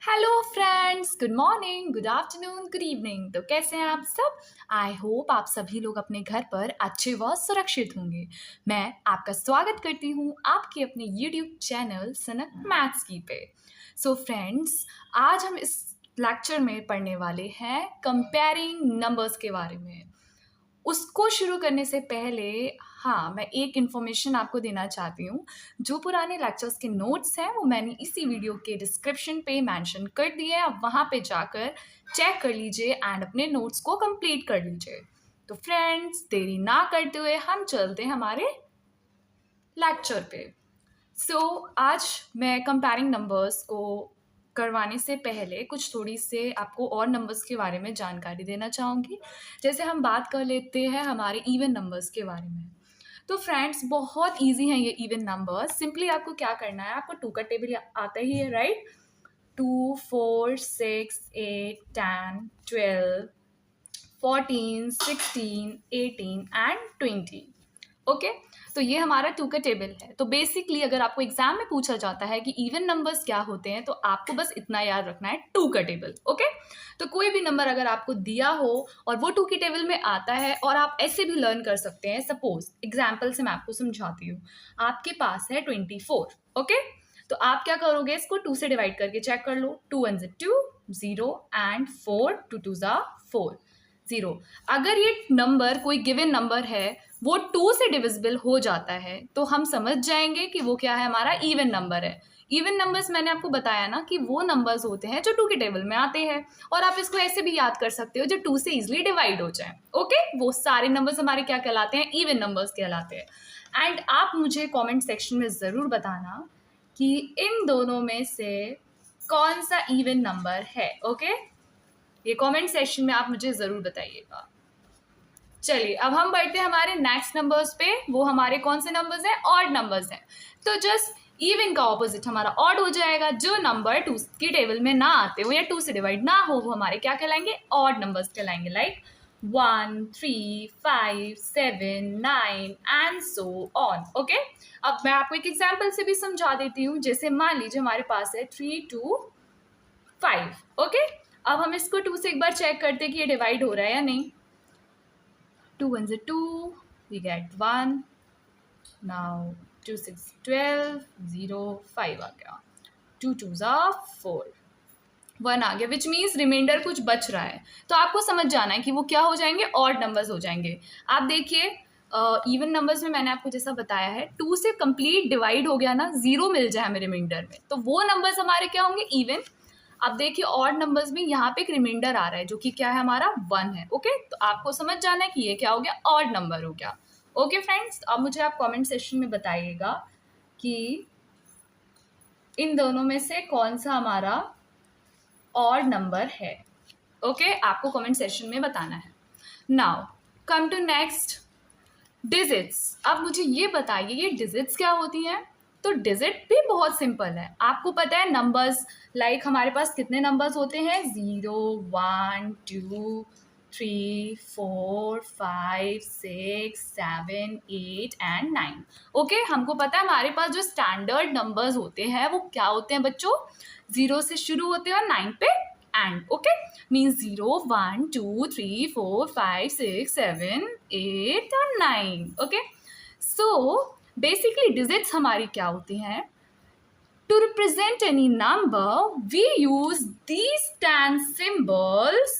Hello friends, good morning, good afternoon, good evening. तो कैसे हैं आप सब? आई होप आप सभी लोग अपने घर पर अच्छे व सुरक्षित होंगे। मैं आपका स्वागत करती हूँ आपके अपने यूट्यूब चैनल सनक मैथ्स की पे। सो फ्रेंड्स, आज हम इस लेक्चर में पढ़ने वाले हैं कंपेयरिंग नंबर्स के बारे में। उसको शुरू करने से पहले मैं एक इन्फॉर्मेशन आपको देना चाहती हूँ। जो पुराने लेक्चर्स के नोट्स हैं वो मैंने इसी वीडियो के डिस्क्रिप्शन पे मेंशन कर दिए हैं। आप वहाँ पे जाकर चेक कर लीजिए एंड अपने नोट्स को कंप्लीट कर लीजिए। तो फ्रेंड्स, देरी ना करते हुए हम चलते हैं हमारे लेक्चर पे। आज मैं कंपेयरिंग नंबर्स को करवाने से पहले कुछ थोड़ी से आपको और नंबर्स के बारे में जानकारी देना चाहूँगी। जैसे हम बात कर लेते हैं हमारे इवन नंबर्स के बारे में। तो फ्रेंड्स, बहुत इजी हैं ये इवन नंबर्स। सिंपली आपको क्या करना है, आपको टू का टेबल आता ही है, राइट? 2, 4, 6, 8, 10, 12, 14, 16, 18 एंड 20। ओके, तो ये हमारा टू का टेबल है। तो बेसिकली अगर आपको एग्जाम में पूछा जाता है कि इवन नंबर्स क्या होते हैं, तो आपको बस इतना याद रखना है, टू का टेबल। ओके, तो कोई भी नंबर अगर आपको दिया हो और वो टू के टेबल में आता है, और आप ऐसे भी लर्न कर सकते हैं। सपोज एग्जाम्पल से मैं आपको समझाती हूँ। आपके पास है 24। ओके, तो आप क्या करोगे, इसको 2 से डिवाइड करके चेक कर लो। 2 1 2, 0 एंड 4 2 2 4, 0। अगर ये नंबर कोई गिवन नंबर है, वो 2 से डिविजिबल हो जाता है, तो हम समझ जाएंगे कि वो क्या है, हमारा इवन नंबर है। इवन नंबर्स मैंने आपको बताया ना कि वो नंबर्स होते हैं जो 2 के टेबल में आते हैं। और आप इसको ऐसे भी याद कर सकते हो जो 2 से इजिली डिवाइड हो जाए। ओके, वो सारे नंबर्स हमारे क्या कहलाते हैं, इवन नंबर्स कहलाते हैं। एंड आप मुझे कॉमेंट सेक्शन में ज़रूर बताना कि इन दोनों में से कौन सा इवन नंबर है। ओके, ये कमेंट सेक्शन में आप मुझे ज़रूर बताइएगा। चलिए, अब हम बढ़ते हैं हमारे नेक्स्ट नंबर्स पे। वो हमारे कौन से नंबर्स हैं, ऑड नंबर्स हैं। तो जस्ट इवन का ऑपोजिट हमारा ऑड हो जाएगा। जो नंबर 2 की टेबल में ना आते हो या 2 से डिवाइड ना हो, वो हमारे क्या कहलाएंगे, ऑड नंबर्स कहलाएंगे। Like 1, 3, 5, 7, 9 and so on. Okay, अब मैं आपको एक एग्जाम्पल से भी समझा देती हूँ। जैसे मान लीजिए हमारे पास है 3, 2, 5। ओके, अब हम इसको 2 से एक बार चेक करते हैं कि ये डिवाइड हो रहा है या नहीं। 2 1 2, we get 1. Now 2 6 12, 0 5 आ गया। 2 2 4, 1 आ गया, विच मीन्स रिमाइंडर कुछ बच रहा है। तो आपको समझ जाना है कि वो क्या हो जाएंगे, ऑड नंबर्स हो जाएंगे। आप देखिए, इवन नंबर्स में मैंने आपको जैसा बताया है, 2 से कंप्लीट डिवाइड हो गया ना, 0 मिल जाए हमें रिमाइंडर में, तो वो नंबर्स हमारे क्या होंगे, इवन। अब देखिए ऑड नंबर्स में यहाँ पे एक रिमाइंडर आ रहा है जो कि क्या है, हमारा 1 है। ओके, तो आपको समझ जाना है कि ये क्या हो गया, ऑड नंबर हो गया। ओके फ्रेंड्स, अब मुझे आप कमेंट सेक्शन में बताइएगा कि इन दोनों में से कौन सा हमारा ऑड नंबर है। ओके, आपको कमेंट सेक्शन में बताना है। Now come to next, digits. अब मुझे ये बताइए, ये डिजिट्स क्या होती हैं? तो डिजिट भी बहुत सिंपल है। आपको पता है नंबर्स, लाइक हमारे पास कितने नंबर्स होते हैं, 0 1 2 3 4 5 6 7 8 एंड 9। ओके, हमको पता है हमारे पास जो स्टैंडर्ड नंबर्स होते हैं वो क्या होते हैं बच्चों, 0 से शुरू होते हैं और 9 पे एंड। ओके, मीन्स 0 1 2 3 4 5 6 7 8 और 9। ओके, सो बेसिकली डिजिट्स हमारी क्या होती हैं, to represent any number we use these 10 symbols,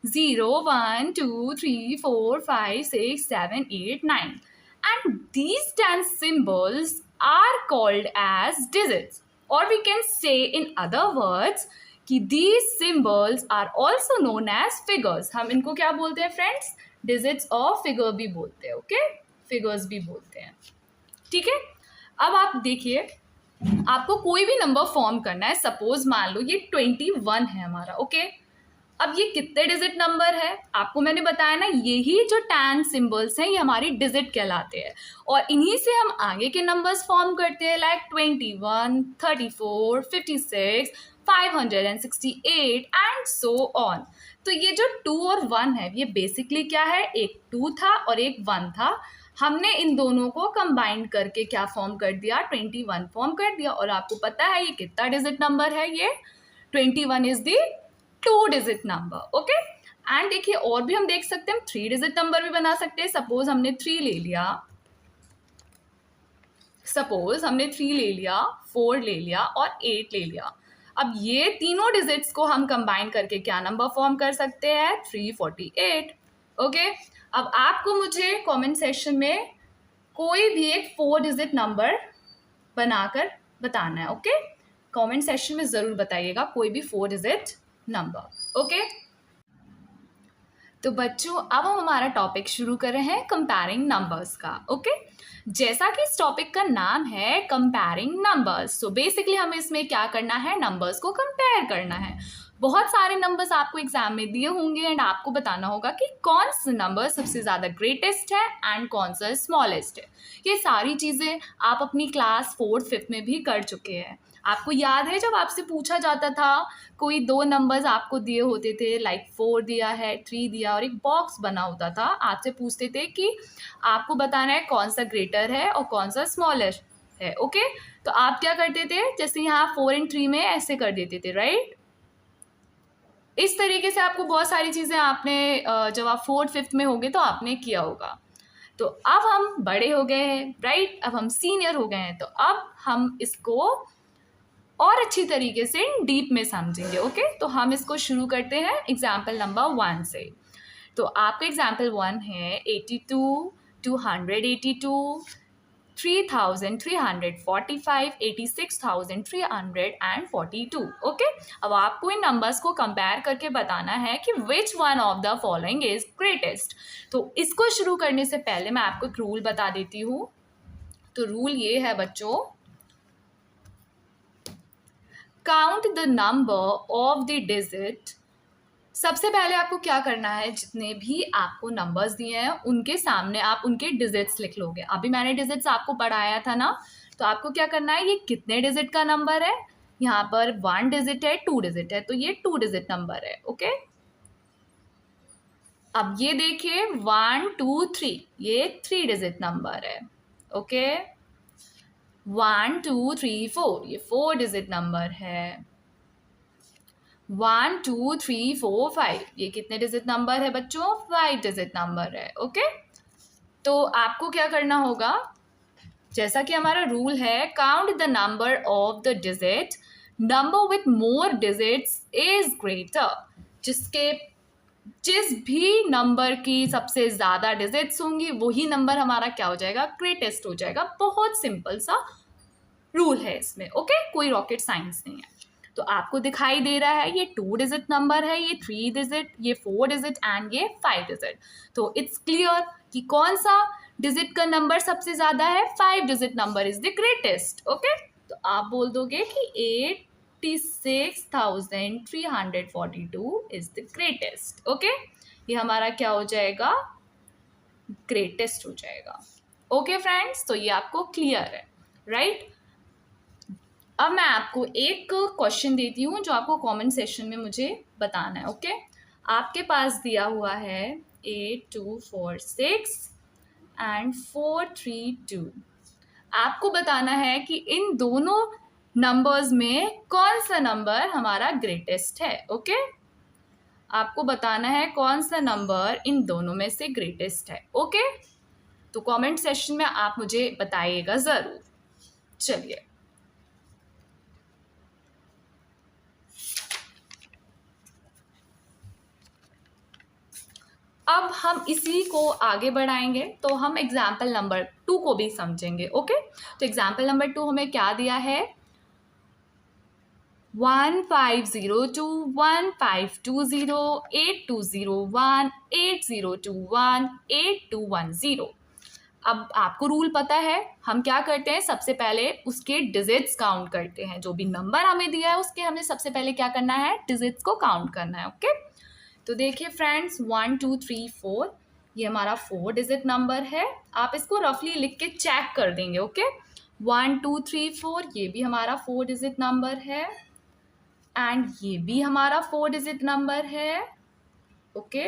0 1 2 3 4 5 6 7 8 9, and these 10 symbols are called as digits, or we can say in other words कि these symbols are also known as figures। हम इनको क्या बोलते हैं फ्रेंड्स, डिजिट्स और figure भी बोलते हैं। ओके, फिगर्स भी बोलते हैं। ठीक है, अब आप देखिए, आपको कोई भी नंबर फॉर्म करना है। सपोज मान लो ये 21 है हमारा। ओके, अब ये कितने डिजिट नंबर है, आपको मैंने बताया ना, यही जो 10 सिंबल्स हैं ये हमारी डिजिट कहलाते हैं, और इन्हीं से हम आगे के नंबर्स फॉर्म करते हैं, लाइक 21 34 56 568 एंड सो ऑन। तो ये जो 2 और 1 है, ये बेसिकली क्या है, एक 2 था और एक 1 था। हमने इन दोनों को कंबाइन करके क्या फॉर्म कर दिया, 21 फॉर्म कर दिया। और आपको पता है ये कितना डिजिट नंबर है, ये 21 is the 2 digit number. Okay, and देखिए और भी हम देख सकते हैं, हम 3 डिजिट नंबर भी बना सकते हैं। सपोज हमने 3 ले लिया, 4 ले लिया और 8 ले लिया। अब ये तीनों डिजिट्स को हम कंबाइन करके क्या नंबर फॉर्म कर सकते हैं? 348। ओके, अब आपको मुझे कमेंट सेक्शन में कोई भी एक 4 डिजिट नंबर बनाकर बताना है। ओके, कमेंट सेक्शन में ज़रूर बताइएगा कोई भी 4 डिजिट नंबर। ओके, तो बच्चों अब हम हमारा टॉपिक शुरू कर रहे हैं कंपेयरिंग नंबर्स का। ओके, जैसा कि इस टॉपिक का नाम है कंपेयरिंग नंबर्स, सो बेसिकली हमें इसमें क्या करना है? नंबर्स को कंपेयर करना है। बहुत सारे नंबर्स आपको एग्जाम में दिए होंगे एंड आपको बताना होगा कि कौन सा नंबर सबसे ज़्यादा ग्रेटेस्ट है एंड कौन सा स्मॉलेस्ट है। ये सारी चीज़ें आप अपनी क्लास 4th 5th में भी कर चुके हैं। आपको याद है जब आपसे पूछा जाता था, कोई 2 नंबर्स आपको दिए होते थे, लाइक 4 दिया है, 3 दिया और एक बॉक्स बना होता था, आपसे पूछते थे कि आपको बताना है कौन सा ग्रेटर है और कौन सा स्मॉलेस्ट है। ओके, तो आप क्या करते थे? जैसे यहाँ 4 और 3 में ऐसे कर देते थे, राइट? इस तरीके से आपको बहुत सारी चीज़ें आपने जब आप 4th 5th में होंगे तो आपने किया होगा। तो अब हम बड़े हो गए हैं, राइट? अब हम सीनियर हो गए हैं, तो अब हम इसको और अच्छी तरीके से डीप में समझेंगे। ओके, तो हम इसको शुरू करते हैं एग्जाम्पल नंबर 1 से। तो आपका एग्जाम्पल 1 है 82, 282, 3345, 86,342। ओके, अब आपको इन नंबर्स को कंपेयर करके बताना है कि which one of the following is greatest. तो इसको शुरू करने से पहले मैं आपको एक रूल बता देती हूँ। तो रूल ये है बच्चों, count the number of the digit. सबसे पहले आपको क्या करना है, जितने भी आपको नंबर्स दिए हैं उनके सामने आप उनके डिजिट्स लिख लोगे। अभी मैंने डिजिट्स आपको पढ़ाया था ना, तो आपको क्या करना है, ये कितने डिजिट का नंबर है? यहाँ पर 1 डिजिट है, 2 डिजिट है, तो ये 2 डिजिट नंबर है। ओके, अब ये देखिए 1 2 3, ये 3 डिजिट नंबर है। ओके, 1 2 3 4, ये 4 डिजिट नंबर है। 1 2 3 4 5, ये कितने डिजिट नंबर है बच्चों? 5 डिजिट नंबर है। ओके, तो आपको क्या करना होगा, जैसा कि हमारा रूल है, count the number of the digit, number with more digits is greater. जिस भी नंबर की सबसे ज़्यादा डिजिट्स होंगी वही नंबर हमारा क्या हो जाएगा? ग्रेटेस्ट हो जाएगा। बहुत सिंपल सा रूल है इसमें। ओके, कोई रॉकेट साइंस नहीं है। तो आपको दिखाई दे रहा है ये 2 डिजिट नंबर है, ये 3 डिजिट, ये 4 डिजिट एंड ये 5 डिजिट। तो इट्स क्लियर कि कौन सा डिजिट का नंबर सबसे ज़्यादा है? 5 digit number is the greatest. Okay, तो आप बोल दोगे कि 86,342 इज द ग्रेटेस्ट। ओके, ये हमारा क्या हो जाएगा? ग्रेटेस्ट हो जाएगा। ओके फ्रेंड्स, तो ये आपको क्लियर है, राइट? अब मैं आपको एक क्वेश्चन देती हूँ जो आपको कमेंट सेक्शन में मुझे बताना है। ओके, आपके पास दिया हुआ है 8246 एंड 432। आपको बताना है कि इन दोनों नंबर्स में कौन सा नंबर हमारा ग्रेटेस्ट है। ओके, आपको बताना है कौन सा नंबर इन दोनों में से ग्रेटेस्ट है। ओके, तो कमेंट सेक्शन में आप मुझे बताइएगा ज़रूर। चलिए, अब हम इसी को आगे बढ़ाएंगे, तो हम एग्जाम्पल नंबर 2 को भी समझेंगे। ओके, तो एग्जाम्पल नंबर 2 हमें क्या दिया है? 1502, 1520, 8201, 8021, 8210। अब आपको रूल पता है, हम क्या करते हैं, सबसे पहले उसके डिजिट्स काउंट करते हैं। जो भी नंबर हमें दिया है उसके हमें सबसे पहले क्या करना है? डिजिट्स को काउंट करना है। ओके, तो देखिए फ्रेंड्स, 1 2 3 4, ये हमारा 4 डिजिट नंबर है। आप इसको रफली लिख के चेक कर देंगे। ओके, 1 2 3 4, ये भी हमारा 4 डिजिट नंबर है एंड ये भी हमारा 4 डिजिट नंबर है। ओके,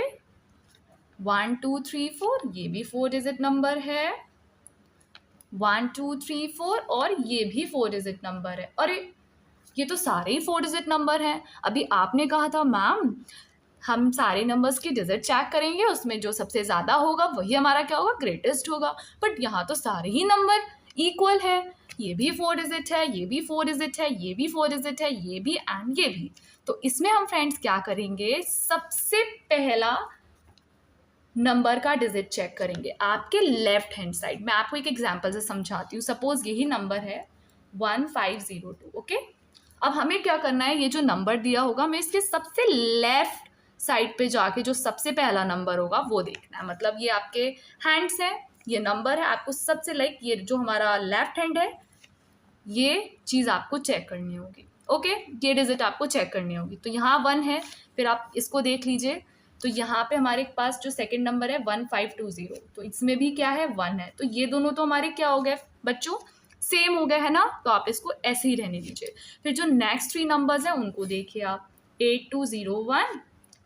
1 2 3 4, ये भी 4 डिजिट नंबर है। 1 2 3 4 और ये भी 4 डिजिट नंबर है। अरे ये तो सारे ही 4 डिजिट नंबर हैं। अभी आपने कहा था मैम हम सारे नंबर्स की डिजिट चेक करेंगे, उसमें जो सबसे ज़्यादा होगा वही हमारा क्या होगा, ग्रेटेस्ट होगा। बट यहाँ तो सारे ही नंबर इक्वल है, ये भी 4 डिजिट है, ये भी 4 डिजिट है, ये भी 4 डिजिट है, ये भी एंड ये भी। तो इसमें हम फ्रेंड्स क्या करेंगे, सबसे पहला नंबर का डिजिट चेक करेंगे आपके लेफ्ट हैंड साइड। मैं आपको एक एग्जांपल से समझाती हूँ। सपोज यही नंबर है 1502। ओके, अब हमें क्या करना है, ये जो नंबर दिया होगा हमें इसके सबसे लेफ्ट साइड पे जाके जो सबसे पहला नंबर होगा वो देखना है। मतलब ये आपके हैंड्स है, ये नंबर है, आपको सबसे ये जो हमारा लेफ्ट हैंड है ये चीज़ आपको चेक करनी होगी। ओके, ये डिजिट आपको चेक करनी होगी। तो यहाँ 1 है, फिर आप इसको देख लीजिए। तो यहाँ पे हमारे पास जो सेकंड नंबर है 1520, तो इसमें भी क्या है 1 है। तो ये दोनों तो हमारे क्या हो गए बच्चों, सेम हो गए है ना। तो आप इसको ऐसे ही रहने दीजिए। फिर जो नेक्स्ट 3 नंबर्स हैं उनको देखिए आप, 8201,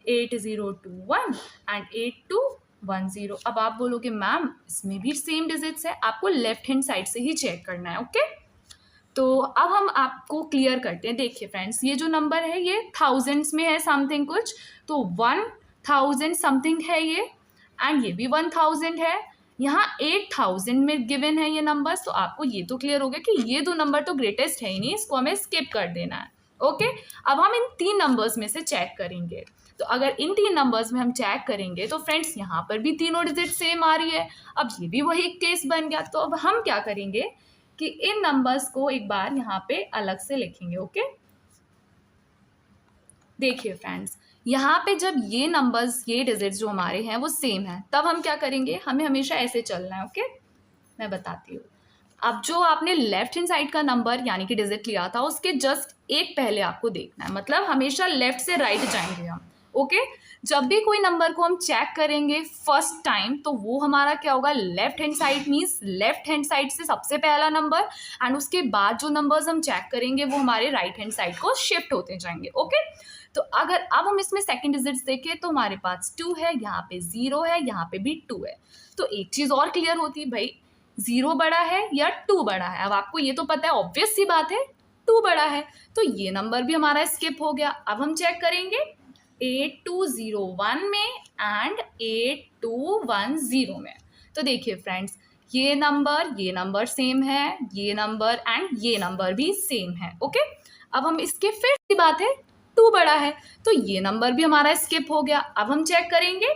8021 एंड 8210। अब आप बोलोगे मैम इसमें भी सेम डिजिट्स है, आपको लेफ्ट हैंड साइड से ही चेक करना है। ओके, तो अब हम आपको क्लियर करते हैं। देखिए फ्रेंड्स, ये जो नंबर है ये थाउजेंड्स में है समथिंग कुछ, तो 1000 समथिंग है ये, एंड ये भी 1000 है। यहाँ 8000 में गिवन है ये नंबर्स। तो आपको ये तो क्लियर हो गया कि ये दो नंबर तो ग्रेटेस्ट है ही नहीं, इसको हमें स्किप कर देना है। ओके, अब हम इन 3 नंबर्स में से चेक करेंगे। तो अगर इन 3 नंबर्स में हम चेक करेंगे तो फ्रेंड्स यहाँ पर भी तीनों डिजिट सेम आ रही है। अब ये भी वही केस बन गया। तो अब हम क्या करेंगे कि इन नंबर्स को एक बार यहाँ पे अलग से लिखेंगे। ओके, देखिए फ्रेंड्स, यहाँ पे जब ये नंबर्स, ये डिजिट्स जो हमारे हैं वो सेम है, तब हम क्या करेंगे, हमें हमेशा ऐसे चलना है। ओके, मैं बताती हूँ। अब जो आपने लेफ्ट हैंड साइड का नंबर यानी कि डिजिट लिया था उसके जस्ट एक पहले आपको देखना है। मतलब हमेशा लेफ्ट से राइट जाएंगे हम। ओके, जब भी कोई नंबर को हम चेक करेंगे फर्स्ट टाइम तो वो हमारा क्या होगा, left hand side means left hand side से सबसे पहला नंबर, एंड उसके बाद जो नंबर्स हम चेक करेंगे वो हमारे राइट हैंड साइड को शिफ्ट होते जाएंगे। ओके, तो अगर अब हम इसमें सेकंड डिजिट्स देखें तो हमारे पास 2 है, यहाँ पे 0 है, यहाँ पे भी 2 है। तो एक चीज़ और क्लियर होती है भाई, 0 बड़ा है या 2 बड़ा है। अब आपको ये तो पता है, ऑब्वियस सी बात है 2 बड़ा है। तो ये नंबर भी हमारा स्किप हो गया। अब हम चेक करेंगे 8201 में एंड 8210 में। तो देखिए फ्रेंड्स, ये नंबर सेम है, ये नंबर एंड ये नंबर भी सेम है। ओके, अब हम इसके फिर से बात है 2 बड़ा है, तो ये नंबर भी हमारा स्किप हो गया। अब हम चेक करेंगे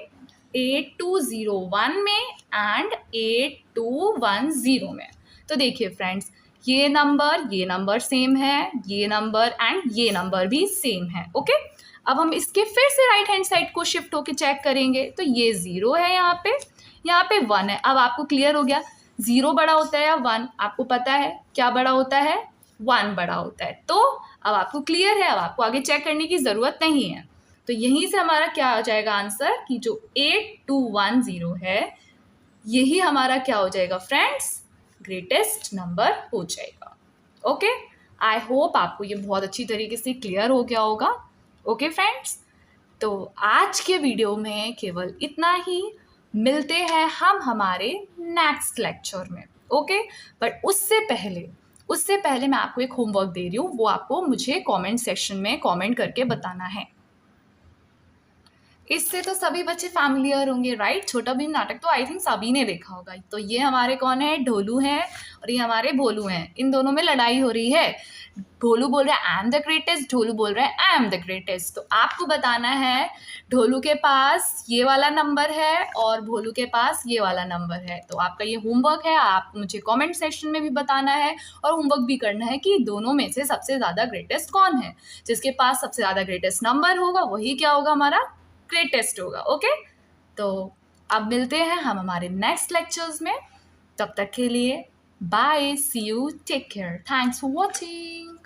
8201 में एंड 8210 में। तो देखिए फ्रेंड्स, ये नंबर सेम है, ये नंबर एंड ये नंबर भी सेम है। ओके, अब हम इसके फिर से राइट हैंड साइड को शिफ्ट होके चेक करेंगे तो ये 0 है, यहाँ पे 1 है। अब आपको क्लियर हो गया 0 बड़ा होता है या 1, आपको पता है क्या बड़ा होता है, 1 बड़ा होता है। तो अब आपको क्लियर है, अब आपको आगे चेक करने की ज़रूरत नहीं है। तो यहीं से हमारा क्या आ जाएगा आंसर कि जो 8210 है यही हमारा क्या हो जाएगा फ्रेंड्स, ग्रेटेस्ट नंबर हो जाएगा। ओके, आई होप आपको ये बहुत अच्छी तरीके से क्लियर हो गया होगा। ओके फ्रेंड्स, तो आज के वीडियो में केवल इतना ही। मिलते हैं हम हमारे नेक्स्ट लेक्चर में। ओके, बट उससे पहले मैं आपको एक होमवर्क दे रही हूँ, वो आपको मुझे कमेंट सेक्शन में कमेंट करके बताना है। इससे तो सभी बच्चे फैमिलियर होंगे राइट, छोटा भीम नाटक तो आई थिंक सभी ने देखा होगा। तो ये हमारे कौन है, ढोलू हैं और ये हमारे भोलू हैं। इन दोनों में लड़ाई हो रही है। ढोलू बोल रहा है I am the greatest, Dholu बोल रहा है आई एम द ग्रेटेस्ट। तो आपको बताना है ढोलू के पास ये वाला नंबर है और भोलू के पास ये वाला नंबर है। तो आपका ये होमवर्क है, आप मुझे कमेंट सेक्शन में भी बताना है और होमवर्क भी करना है कि दोनों में से सबसे ज़्यादा ग्रेटेस्ट कौन है। जिसके पास सबसे ज़्यादा ग्रेटेस्ट नंबर होगा वही क्या होगा, हमारा ग्रेटेस्ट होगा। ओके, तो अब मिलते हैं हम हमारे नेक्स्ट लेक्चर्स में। तब तक के लिए bye, see you, take care, thanks for watching.